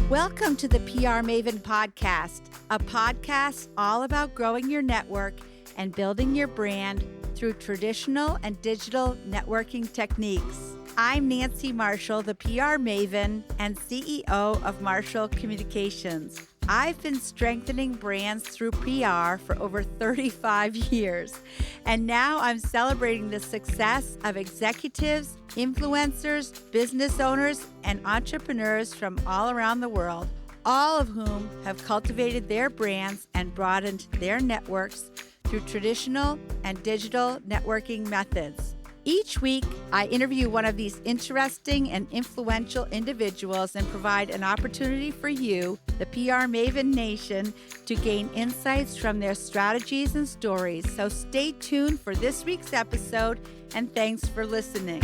Welcome to the PR Maven Podcast, a podcast all about growing your network and building your brand through traditional and digital networking techniques. I'm Nancy Marshall, the PR Maven and CEO of Marshall Communications. I've been strengthening brands through PR for over 35 years, and now I'm celebrating the success of executives, influencers, business owners, and entrepreneurs from all around the world, all of whom have cultivated their brands and broadened their networks through traditional and digital networking methods. Each week, I interview one of these interesting and influential individuals and provide an opportunity for you, the PR Maven Nation, to gain insights from their strategies and stories. So stay tuned for this week's episode, and thanks for listening.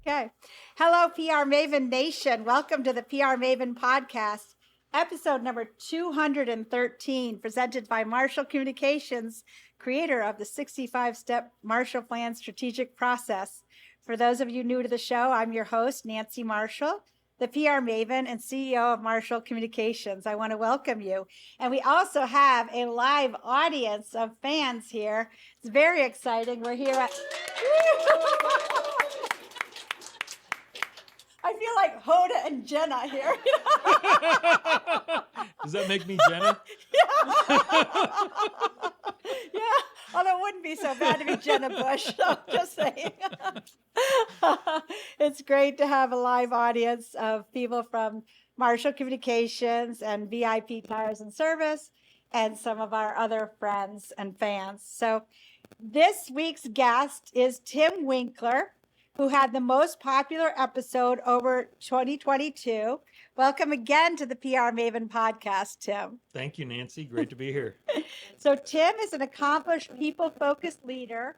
Okay. Hello, PR Maven Nation. Welcome to the PR Maven Podcast. Episode number 213, presented by Marshall Communications, creator of the 65-step Marshall Plan strategic process. For those of you new to the show, I'm your host, Nancy Marshall, the PR Maven and CEO of Marshall Communications. I want to welcome you. And we also have a live audience of fans here. It's very exciting. We're here at... I feel like Hoda and Jenna here. Does that make me Jenna? Yeah, although it wouldn't be so bad to be Jenna Bush. I'm just saying. It's great to have a live audience of people from Marshall Communications and VIP Tires and Service and some of our other friends and fans. So this week's guest is Tim Winkeler, who had the most popular episode over 2022. Welcome again to the PR Maven Podcast, Tim. Thank you, Nancy. Great to be here. So Tim is an accomplished people-focused leader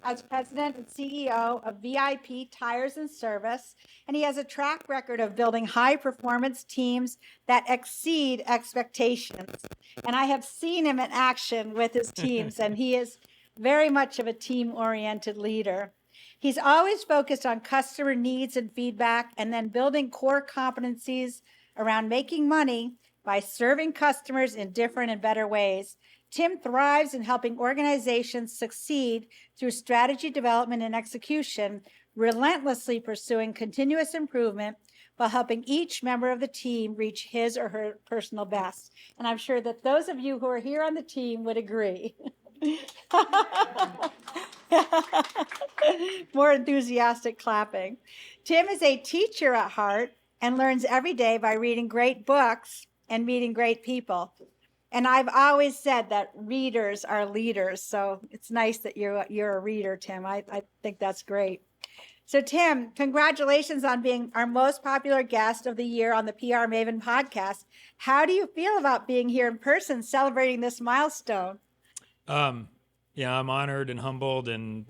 as president and CEO of VIP Tires and Service, and he has a track record of building high-performance teams that exceed expectations. And I have seen him in action with his teams, and he is very much of a team-oriented leader. He's always focused on customer needs and feedback, and then building core competencies around making money by serving customers in different and better ways. Tim thrives in helping organizations succeed through strategy development and execution, relentlessly pursuing continuous improvement while helping each member of the team reach his or her personal best. And I'm sure that those of you who are here on the team would agree. More enthusiastic clapping. Tim is a teacher at heart and learns every day by reading great books and meeting great people. And I've always said that readers are leaders, so it's nice that you're a reader, Tim. I think that's great. So Tim, congratulations on being our most popular guest of the year on the PR Maven Podcast. How do you feel about being here in person celebrating this milestone? Yeah, I'm honored and humbled, and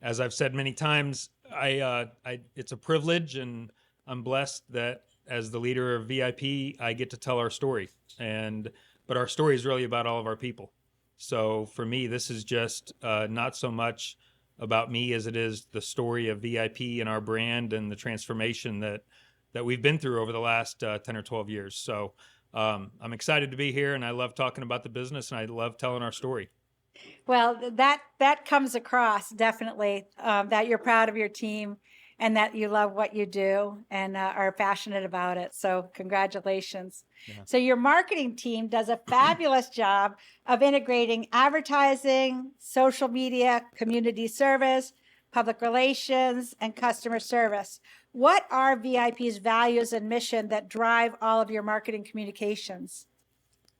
as I've said many times, it's a privilege, and I'm blessed that as the leader of VIP, I get to tell our story, but our story is really about all of our people. So for me, this is just not so much about me as it is the story of VIP and our brand and the transformation that we've been through over the last 10 or 12 years. So I'm excited to be here, and I love talking about the business, and I love telling our story. Well, that comes across definitely, that you're proud of your team and that you love what you do and are passionate about it. So congratulations. Yeah. So your marketing team does a fabulous job of integrating advertising, social media, community service, public relations, and customer service. What are VIP's values and mission that drive all of your marketing communications?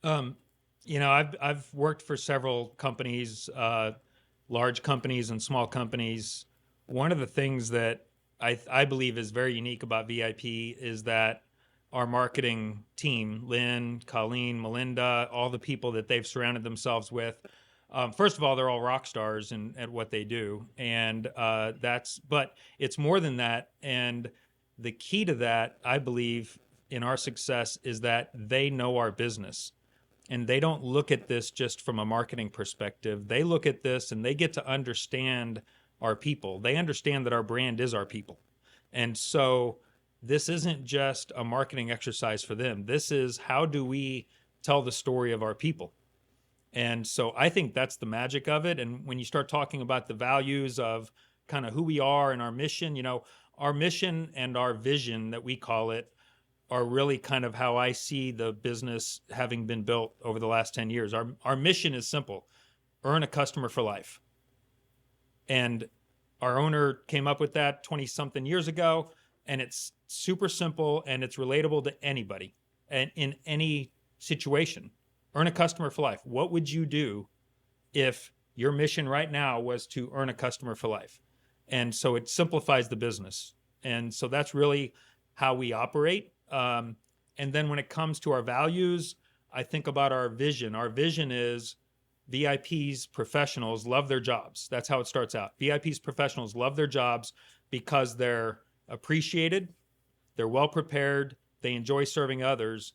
I've worked for several companies, large companies and small companies. One of the things that I believe is very unique about VIP is that our marketing team, Lynn, Colleen, Melinda, all the people that they've surrounded themselves with, first of all, they're all rock stars at what they do. And but it's more than that. And the key to that, I believe, in our success is that they know our business. And they don't look at this just from a marketing perspective. They look at this and they get to understand our people. They understand that our brand is our people. And so this isn't just a marketing exercise for them. This is, how do we tell the story of our people? And so I think that's the magic of it. And when you start talking about the values of kind of who we are and our mission, our mission and our vision, that we call it, are really kind of how I see the business having been built over the last 10 years. Our mission is simple: earn a customer for life. And our owner came up with that 20 something years ago, and it's super simple and it's relatable to anybody and in any situation. Earn a customer for life. What would you do if your mission right now was to earn a customer for life? And so it simplifies the business. And so that's really how we operate. And then when it comes to our values, I think about our vision. Our vision is VIPs, professionals love their jobs. That's how it starts out. VIPs, professionals love their jobs because they're appreciated, they're well prepared, they enjoy serving others,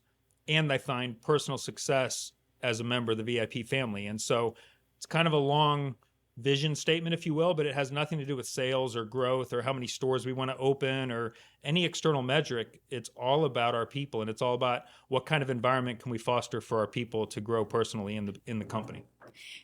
and they find personal success as a member of the VIP family. And so it's kind of a long vision statement, if you will, but it has nothing to do with sales or growth or how many stores we want to open or any external metric. It's all about our people, and it's all about what kind of environment can we foster for our people to grow personally in the company.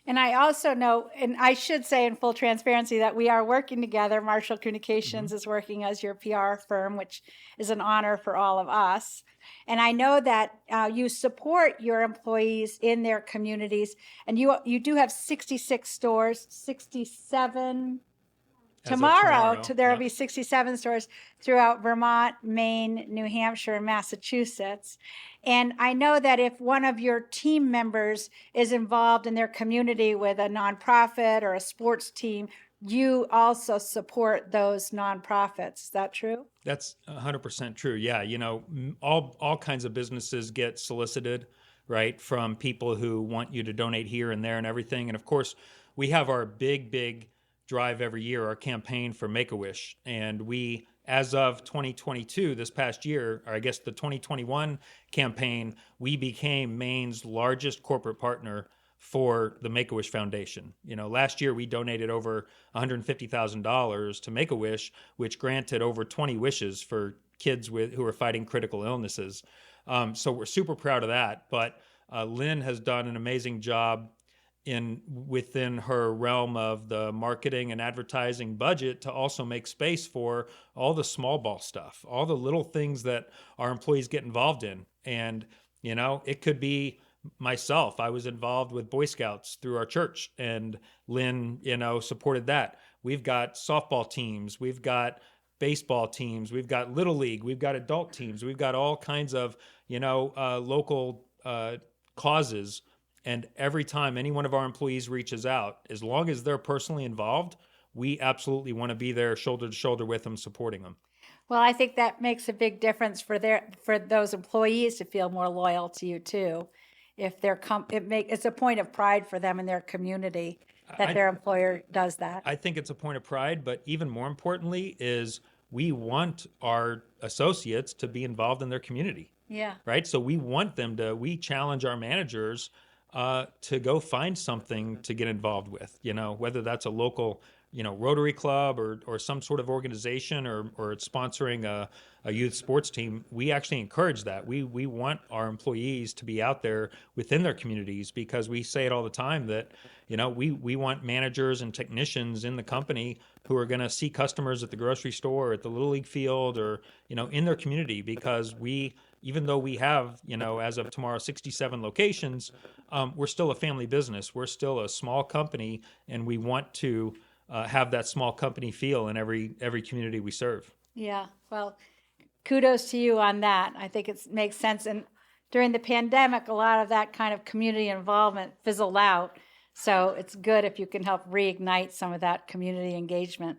And I also know, and I should say in full transparency, that we are working together. Marshall Communications is working as your PR firm, which is an honor for all of us. And I know that you support your employees in their communities, and you do have 66 stores, 67 tomorrow. There will be 67 stores throughout Vermont, Maine, New Hampshire, and Massachusetts. And I know that if one of your team members is involved in their community with a nonprofit or a sports team, you also support those nonprofits. Is that true? That's 100% true. Yeah. All kinds of businesses get solicited, right, from people who want you to donate here and there and everything. And of course, we have our big drive every year, our campaign for Make-A-Wish. And we, as of 2022, this past year, or I guess the 2021 campaign, we became Maine's largest corporate partner for the Make-A-Wish Foundation. Last year we donated over $150,000 to Make-A-Wish, which granted over 20 wishes for kids who are fighting critical illnesses. So we're super proud of that. But Lynn has done an amazing job within her realm of the marketing and advertising budget to also make space for all the small ball stuff, all the little things that our employees get involved in. And, it could be myself. I was involved with Boy Scouts through our church, and Lynn, supported that. We've got softball teams. We've got baseball teams. We've got Little League. We've got adult teams. We've got all kinds of, local causes. And every time any one of our employees reaches out, as long as they're personally involved, we absolutely want to be there shoulder to shoulder with them, supporting them. Well, I think that makes a big difference for those employees to feel more loyal to you too. If it's a point of pride for them in their community that their employer does that. I think it's a point of pride, but even more importantly is we want our associates to be involved in their community. Yeah. Right. So we challenge our managers to go find something to get involved with, whether that's a local, Rotary Club or some sort of organization or it's sponsoring a youth sports team. We actually encourage that. We want our employees to be out there within their communities, because we say it all the time that, we want managers and technicians in the company who are going to see customers at the grocery store, or at the Little League field, or, in their community, because even though we have, as of tomorrow, 67 locations, we're still a family business. We're still a small company, and we want to have that small company feel in every community we serve. Yeah, well, kudos to you on that. I think it makes sense. And during the pandemic, a lot of that kind of community involvement fizzled out. So it's good if you can help reignite some of that community engagement.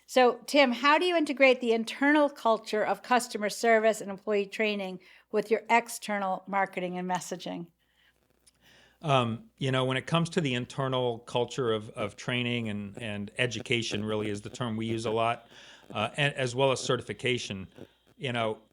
So, Tim, how do you integrate the internal culture of customer service and employee training with your external marketing and messaging? When it comes to the internal culture of training and education, really is the term we use a lot, and as well as certification.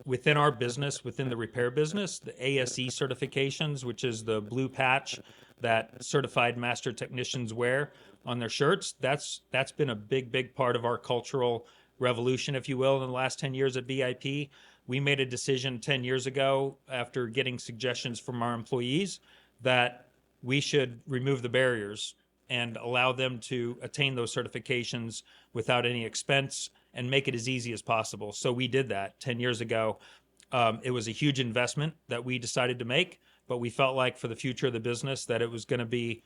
Within our business, within the repair business, the ASE certifications, which is the blue patch that certified master technicians wear, on their shirts. That's been a big part of our cultural revolution, if you will, in the last 10 years at VIP. We made a decision 10 years ago after getting suggestions from our employees that we should remove the barriers and allow them to attain those certifications without any expense and make it as easy as possible. So we did that 10 years ago. It was a huge investment that we decided to make, but we felt like for the future of the business that it was going to be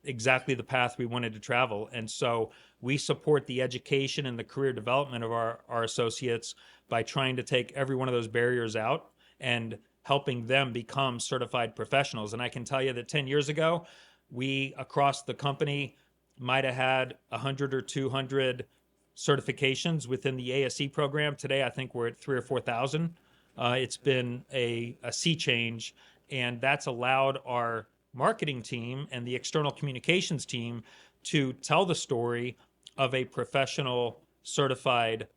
exactly the path we wanted to travel. And so we support the education and the career development of our associates by trying to take every one of those barriers out and helping them become certified professionals. And I can tell you that 10 years ago, we across the company might have had 100 or 200 certifications within the ASE program. Today, I think we're at 3,000 or 4,000. It's been a sea change, and that's allowed our marketing team and the external communications team to tell the story of a professional certified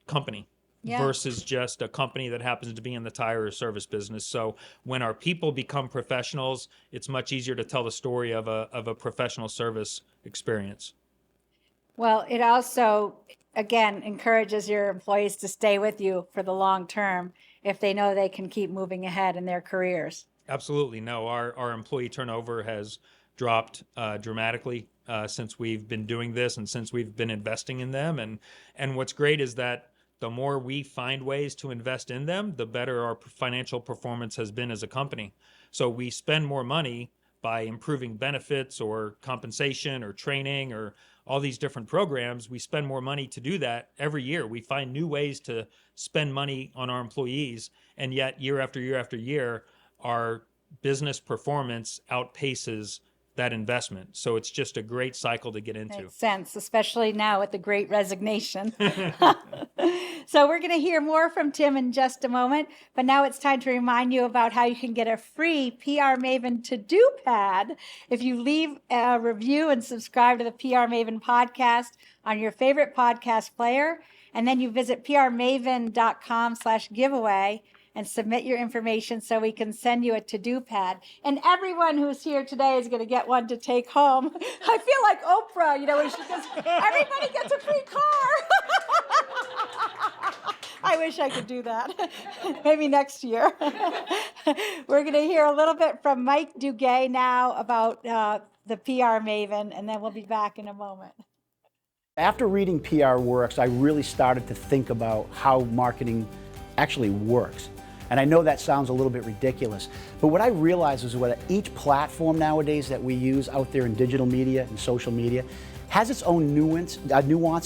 company versus just a company that happens to be in the tire or service business. So when our people become professionals, it's much easier to tell the story of a professional service experience. Well, it also, again, encourages your employees to stay with you for the long term if they know they can keep moving ahead in their careers. Absolutely. No, our employee turnover has dropped dramatically since we've been doing this and since we've been investing in them. And what's great is that the more we find ways to invest in them, the better our financial performance has been as a company. So we spend more money by improving benefits or compensation or training or all these different programs. We spend more money to do that every year. We find new ways to spend money on our employees. And yet year after year after year, our business performance outpaces that investment. So it's just a great cycle to get into. Makes sense, especially now with the Great Resignation. So we're going to hear more from Tim in just a moment, but now it's time to remind you about how you can get a free PR Maven to-do pad if you leave a review and subscribe to the PR Maven podcast on your favorite podcast player, and then you visit prmaven.com/giveaway and submit your information so we can send you a to-do pad. And everyone who's here today is going to get one to take home. I feel like Oprah, when she goes, everybody gets a free car. I wish I could do that. Maybe next year. We're going to hear a little bit from Mike Duguay now about the PR Maven, and then we'll be back in a moment. After reading PR Works, I really started to think about how marketing actually works. And I know that sounds a little bit ridiculous, but what I realize is that each platform nowadays that we use out there in digital media and social media has its own nuance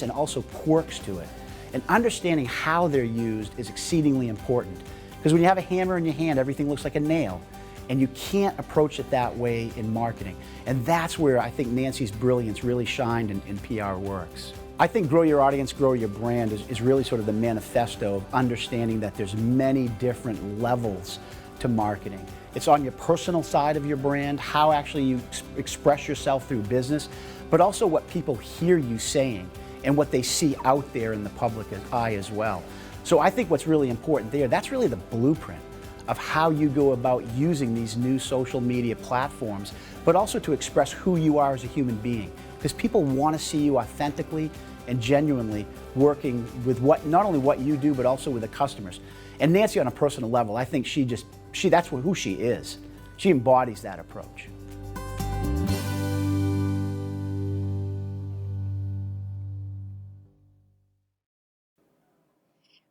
and also quirks to it. And understanding how they're used is exceedingly important. Because when you have a hammer in your hand, everything looks like a nail. And you can't approach it that way in marketing. And that's where I think Nancy's brilliance really shined in PR Works. I think grow your audience, grow your brand is really sort of the manifesto of understanding that there's many different levels to marketing. It's on your personal side of your brand, how actually you express yourself through business, but also what people hear you saying and what they see out there in the public eye as well. So I think what's really important there, that's really the blueprint of how you go about using these new social media platforms, but also to express who you are as a human being. Because people want to see you authentically and genuinely working with not only what you do, but also with the customers. And Nancy, on a personal level, I think that's who she is. She embodies that approach.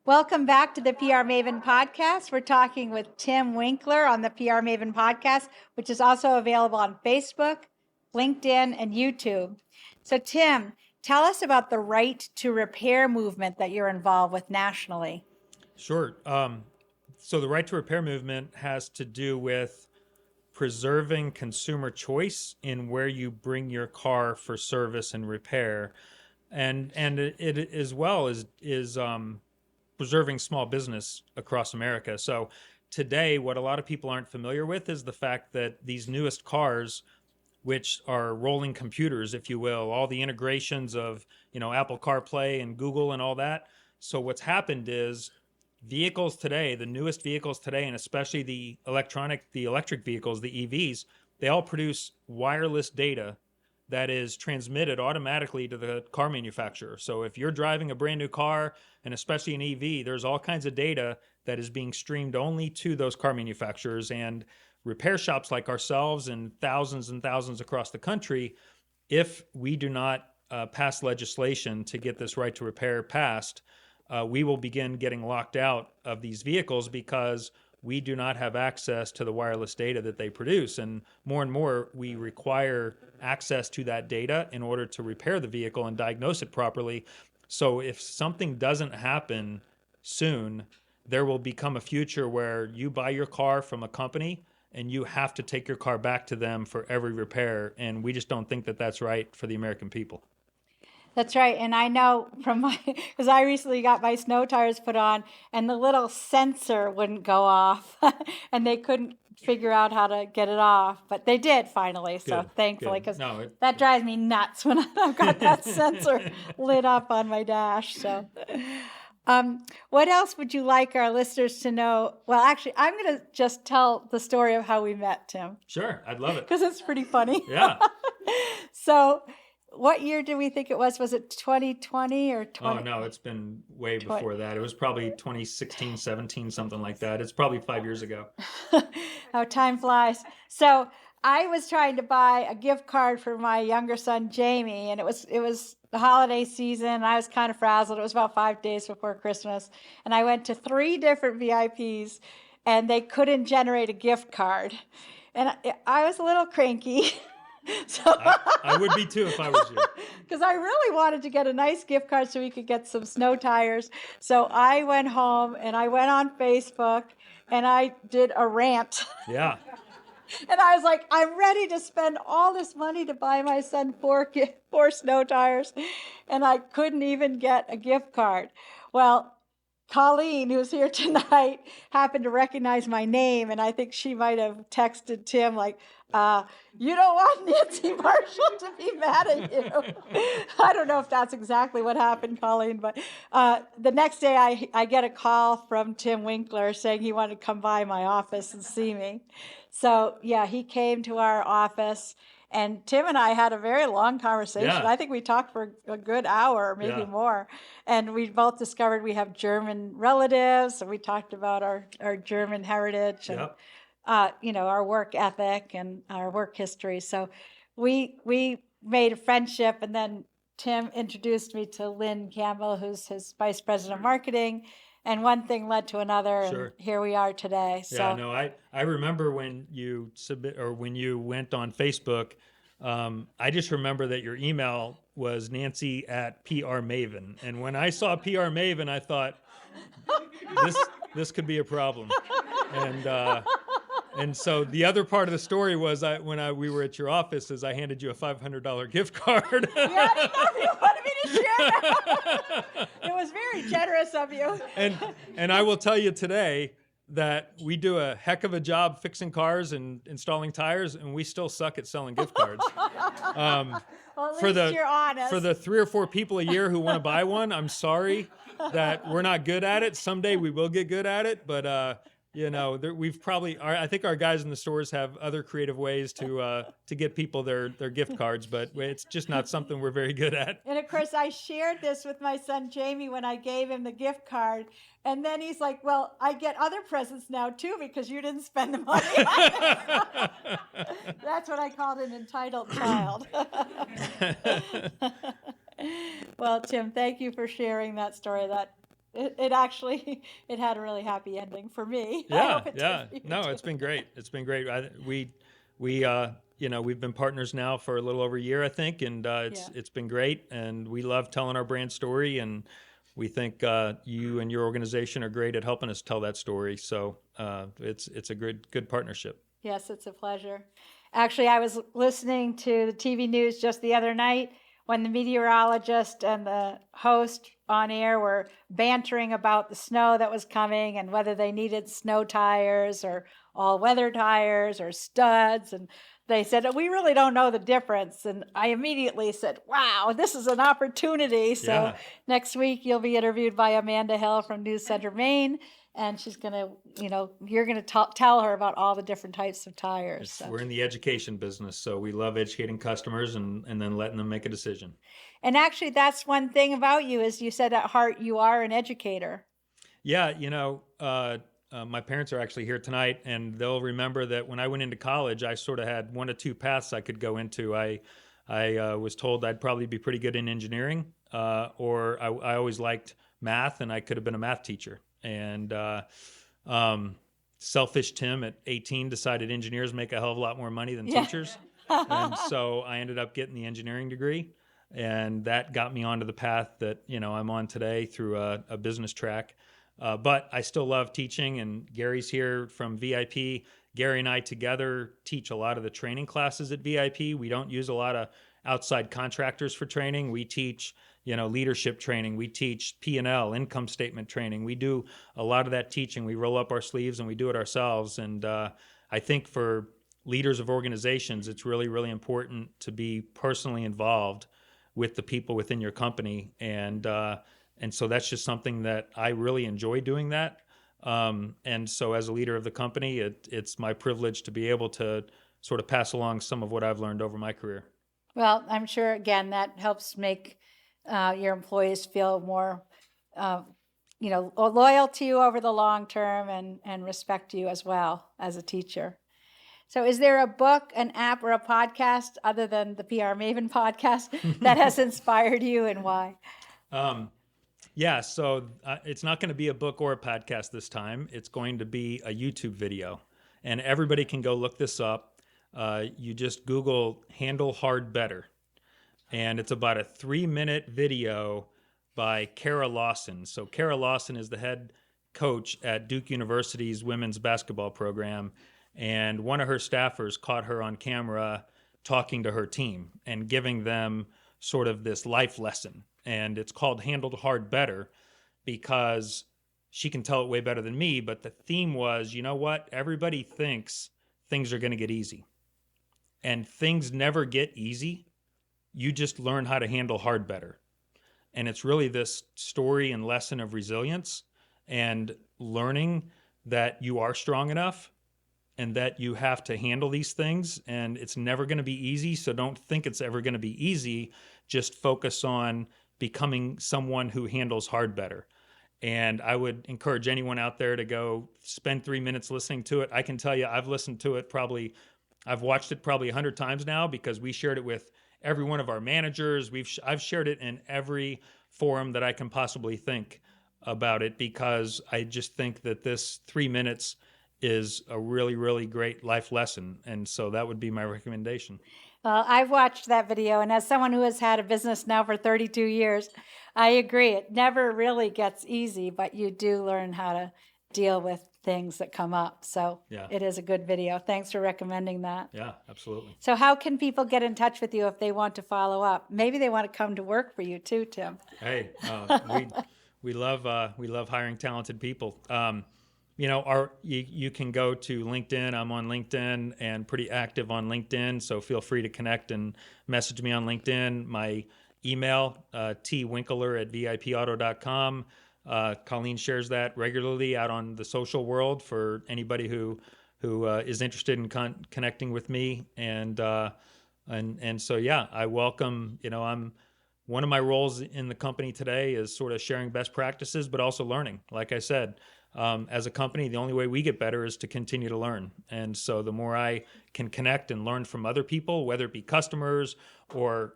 Welcome back to the PR Maven Podcast. We're talking with Tim Winkeler on the PR Maven Podcast, which is also available on Facebook, LinkedIn, and YouTube. So Tim, tell us about the right to repair movement that you're involved with nationally. Sure. So the right to repair movement has to do with preserving consumer choice in where you bring your car for service and repair. And it as well is preserving small business across America. So today, what a lot of people aren't familiar with is the fact that these newest cars, which are rolling computers, if you will, all the integrations of, Apple CarPlay and Google and all that. So what's happened is vehicles today, the newest vehicles today, and especially the electric vehicles, the EVs, they all produce wireless data that is transmitted automatically to the car manufacturer. So if you're driving a brand new car, and especially an EV, there's all kinds of data that is being streamed only to those car manufacturers, and repair shops like ourselves and thousands across the country. If we do not pass legislation to get this right to repair passed, we will begin getting locked out of these vehicles because we do not have access to the wireless data that they produce. And more, we require access to that data in order to repair the vehicle and diagnose it properly. So if something doesn't happen soon, there will become a future where you buy your car from a company and you have to take your car back to them for every repair. And we just don't think that that's right for the American people. That's right. And I know because I recently got my snow tires put on and the little sensor wouldn't go off and they couldn't figure out how to get it off, but they did finally. So thankfully, because that drives me nuts when I've got that sensor lit up on my dash. So what else would you like our listeners to know? Well, actually, I'm going to just tell the story of how we met, Tim. Sure. I'd love it. Because it's pretty funny. Yeah. So what year do we think it was? Was it 2020 or 20? Oh, no, it's been way before that. It was probably 2016, 17, something like that. It's probably 5 years ago. How time flies. So I was trying to buy a gift card for my younger son, Jamie, and it was the holiday season. And I was kind of frazzled. It was about 5 days before Christmas. And I went to 3 different VIPs, and they couldn't generate a gift card. And I was a little cranky. So I would be too if I was you. Because I really wanted to get a nice gift card so we could get some snow tires. So I went home and I went on Facebook and I did a rant. Yeah. And I was like, I'm ready to spend all this money to buy my son 4 snow tires. And I couldn't even get a gift card. Well, Colleen, who's here tonight, happened to recognize my name, and I think she might have texted Tim like, you don't want Nancy Marshall to be mad at you. I don't know if that's exactly what happened, Colleen, but the next day I get a call from Tim Winkeler saying he wanted to come by my office and see me. So, yeah, he came to our office. And Tim and I had a very long conversation. Yeah. I think we talked for a good hour, maybe more. And we both discovered we have German relatives. So we talked about our German heritage and, our work ethic and our work history. So we made a friendship. And then Tim introduced me to Lynn Campbell, who's his vice president of marketing. And one thing led to another, and here we are today. So. Yeah, no, I remember when you when you went on Facebook. I just remember that your email was Nancy at PR Maven, and when I saw PR Maven, I thought this could be a problem. And so the other part of the story was when we were at your office, is I handed you a $500 gift card. Yeah, I didn't know if you wanted me to share that. It was very generous of you. And I will tell you today that we do a heck of a job fixing cars and installing tires, and we still suck at selling gift cards. Well, at least you're honest. For the 3 or 4 people a year who want to buy one, I'm sorry that we're not good at it. Someday we will get good at it, but we've probably. I think our guys in the stores have other creative ways to get people their gift cards, but it's just not something we're very good at. And of course, I shared this with my son Jamie when I gave him the gift card, and then he's like, "Well, I get other presents now too because you didn't spend the money." That's what I called an entitled child. Well, Tim, thank you for sharing that story. It actually had a really happy ending for me. Yeah. No, it's been great. It's been great. We've been partners now for a little over a year, I think, and it's been great. And we love telling our brand story, and we think you and your organization are great at helping us tell that story. So it's a good partnership. Yes, it's a pleasure. Actually, I was listening to the TV news just the other night when the meteorologist and the host on air were bantering about the snow that was coming and whether they needed snow tires or all-weather tires or studs. And they said, we really don't know the difference. And I immediately said, wow, this is an opportunity. So next week you'll be interviewed by Amanda Hill from News Center, Maine. and she's going to, you're going to tell her about all the different types of tires. So. We're in the education business, so we love educating customers and then letting them make a decision. And actually, that's one thing about you, is you said at heart you are an educator. Yeah, my parents are actually here tonight, and they'll remember that when I went into college, I sort of had one of two paths I could go into. I was told I'd probably be pretty good in engineering, or I always liked math, and I could have been a math teacher. And selfish Tim at 18 decided engineers make a hell of a lot more money than teachers. And so I ended up getting the engineering degree, and that got me onto the path that, I'm on today through a business track. But I still love teaching, and Gary's here from VIP. Gary and I together teach a lot of the training classes at VIP. We don't use a lot of outside contractors for training. We teach, leadership training. We teach P&L, income statement training. We do a lot of that teaching. We roll up our sleeves and we do it ourselves. And I think for leaders of organizations, it's really, really important to be personally involved with the people within your company. And so that's just something that I really enjoy doing that. And so as a leader of the company, it's my privilege to be able to sort of pass along some of what I've learned over my career. Well, I'm sure, again, that helps make your employees feel more, loyal to you over the long term and respect you as well as a teacher. So is there a book, an app, or a podcast other than the PR Maven podcast that has inspired you, and why? Yeah, so it's not going to be a book or a podcast this time. It's going to be a YouTube video. And everybody can go look this up. You just Google Handle Hard Better. And it's about a 3-minute video by Kara Lawson. So Kara Lawson is the head coach at Duke University's women's basketball program. And one of her staffers caught her on camera talking to her team and giving them sort of this life lesson. And it's called Handled Hard Better because she can tell it way better than me. But the theme was, you know what? Everybody thinks things are going to get easy. And things never get easy. You just learn how to handle hard better. And it's really this story and lesson of resilience and learning that you are strong enough and that you have to handle these things. And it's never going to be easy. So don't think it's ever going to be easy. Just focus on becoming someone who handles hard better. And I would encourage anyone out there to go spend 3 minutes listening to it. I can tell you, I've listened to it I've watched it probably 100 times now because we shared it with every one of our managers. I've shared it in every forum that I can possibly think about it because I just think that this 3 minutes is a really, really great life lesson. And so that would be my recommendation. Well, I've watched that video, and as someone who has had a business now for 32 years, I agree. It never really gets easy, but you do learn how to deal with things that come up. So It is a good video. Thanks for recommending that. Yeah, absolutely. So how can people get in touch with you if they want to follow up? Maybe they want to come to work for you too, Tim. Hey, we love hiring talented people. You can go to LinkedIn. I'm on LinkedIn and pretty active on LinkedIn. So feel free to connect and message me on LinkedIn. My email, twinkeler@vipauto.com. Colleen shares that regularly out on the social world for anybody who is interested in connecting with me. And so, I welcome, I'm one of my roles in the company today is sort of sharing best practices, but also learning. Like I said, as a company, the only way we get better is to continue to learn. And so the more I can connect and learn from other people, whether it be customers or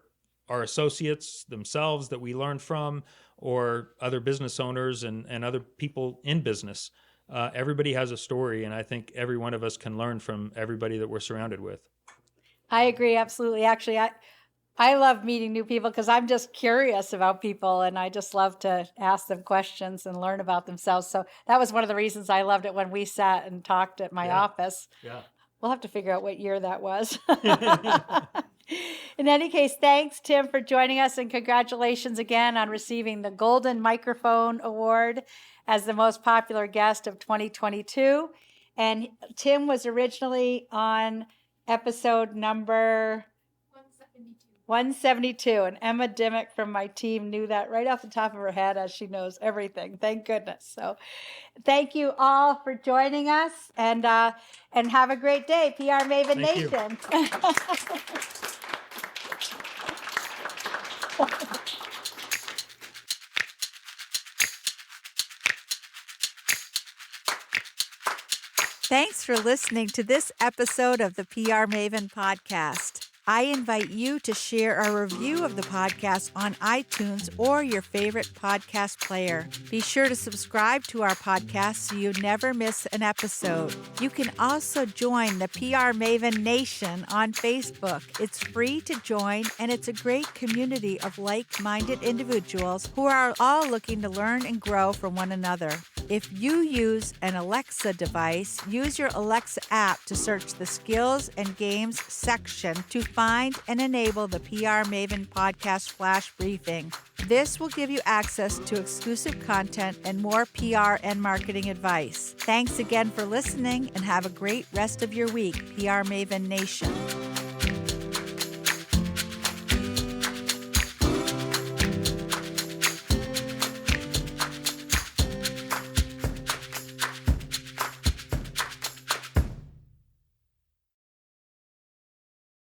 our associates themselves that we learn from, or other business owners and other people in business, everybody has a story. And I think every one of us can learn from everybody that we're surrounded with. I agree. Absolutely. Actually, I love meeting new people because I'm just curious about people and I just love to ask them questions and learn about themselves. So that was one of the reasons I loved it when we sat and talked at my office. Yeah. We'll have to figure out what year that was. In any case, thanks, Tim, for joining us, and congratulations again on receiving the Golden Microphone Award as the most popular guest of 2022. And Tim was originally on episode number 172. And Emma Dimmick from my team knew that right off the top of her head, as she knows everything. Thank goodness. So thank you all for joining us, and have a great day, PR Maven Nation. Thanks for listening to this episode of the PR Maven Podcast. I invite you to share a review of the podcast on iTunes or your favorite podcast player. Be sure to subscribe to our podcast so you never miss an episode. You can also join the PR Maven Nation on Facebook. It's free to join, and it's a great community of like-minded individuals who are all looking to learn and grow from one another. If you use an Alexa device, use your Alexa app to search the Skills and Games section to find and enable the PR Maven Podcast Flash Briefing. This will give you access to exclusive content and more PR and marketing advice. Thanks again for listening, and have a great rest of your week, PR Maven Nation.